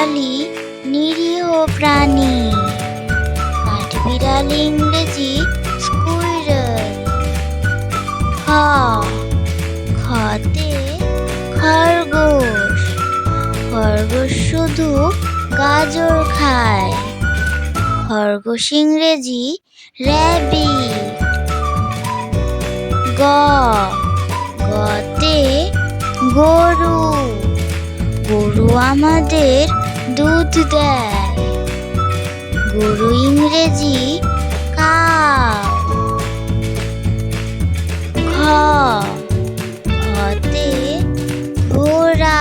কাঠবিড়ালি নিরীহ প্রাণী। কাঠবিড়ালি ইংরেজি স্কুইরেল। খতে খরগোশ। খরগোশ শুধু গাজর খায়। খরগোশ ইংরেজি র্যাবিট। গতে গরু। গরু আমাদের দুধ দেয়। গরু ইংরেজি কাউ। ঘতে ঘোড়া।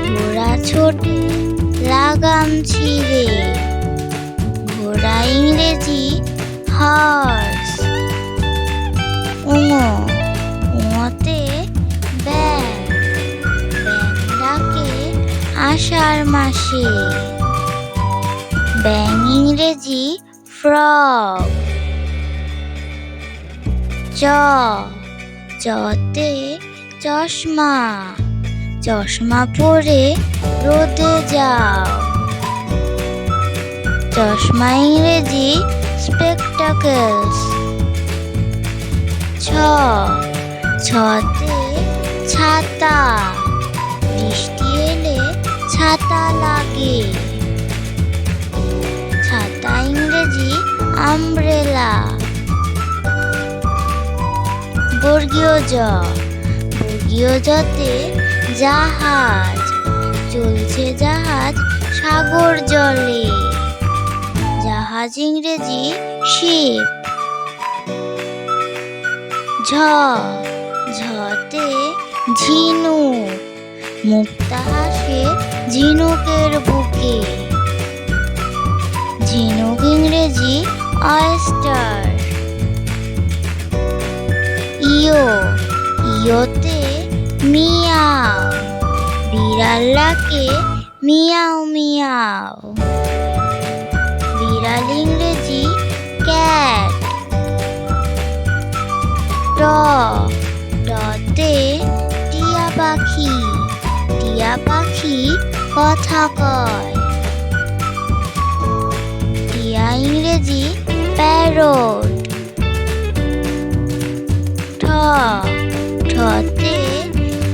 ঘোড়া ছোটে লাগাম ছিঁড়ে। ঘোড়া ইংরেজি হর্স। উঙতে ব্যাঙ। ব্যাঙ ডাকে আষাঢ় মাসে। ব্যাঙ ইংরেজি ফ্রগ। চতে চশমা। চশমা পরে রোদে যাও। চশমা ইংরেজি স্পেকটাকলস। ছতে ছাতা। বৃষ্টি এলে ছাতা লাগে। ছাতা ইংরেজি আমব্রেলা। বর্গীয় জতে জাহাজ। চলছে জাহাজ সাগর জলে। জাহাজ ইংরেজি শিপ। ঝতে ঝিনুক। মুক্তা হাসে ঝিনুকের বুকে। ঝিনুক ইংরেজি অয়েস্টার। ইয়োতে মিয়াও। বিড়াল ডাকে মিয়াও মিয়াও। বিড়াল ইংরেজি ক্যাট। টতে টিয়া পাখি। টিয়া পাখি কথা কয়। টিয়া ইংরেজি প্যারট। ঠতে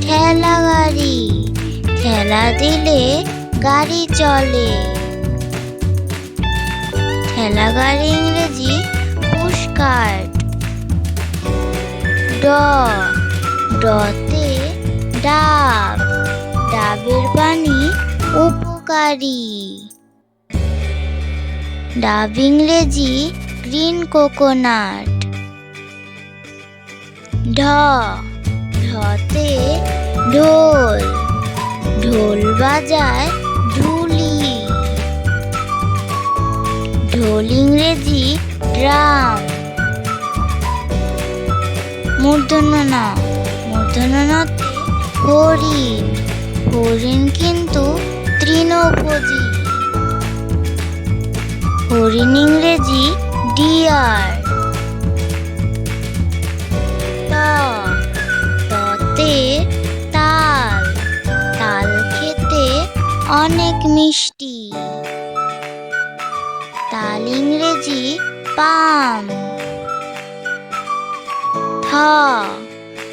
ঠেলা গাড়ি। ঠেলা দিলে গাড়ি চলে। ঠেলা গাড়ি ইংরেজি পুশকার্ট। ডতে ডাব। ডাবের পানি উপকারী। ডাব ইংরেজি গ্রিন কোকোনাট। ঢতে ঢোল। ঢোল বাজায় ঢুলি। ঢোল ইংরেজি ড্রাম। মূর্ধন্যতে হরিণ। হরিণ কিন্তু তৃণভোজী। হরিণ ইংরেজি ডিয়ার। ততে তাল। তাল খেতে অনেক মিষ্টি। তাল ইংরেজি পাম।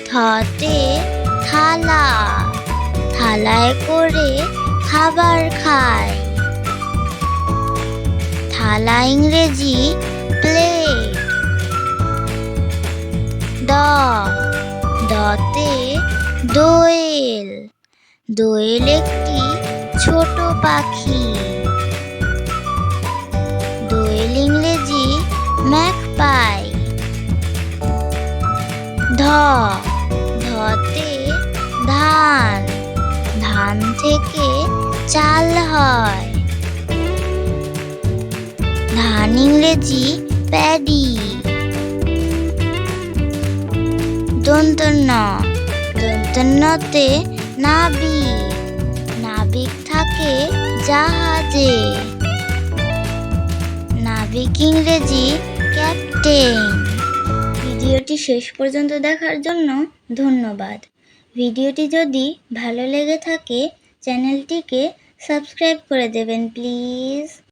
থতে থালা। থালায় করে খাবার খায়। থালা ইংরেজি প্লেট। দতে দোয়েল। দোয়েল একটি ছোট পাখি। দোয়েল ইংরেজি ম্যাকপাই। ধতে ধান। ধান থেকে চাল হয়। ধান ইংরেজি প্যাডি। দন্তন্যতে নাবিক। নাবিক থাকে জাহাজে। নাবিক ইংরেজি ক্যাপ্টেন। ভিডিওটি শেষ পর্যন্ত দেখার জন্য ধন্যবাদ। ভিডিওটি যদি ভালো লেগে থাকে চ্যানেলটিকে সাবস্ক্রাইব করে দেবেন প্লিজ।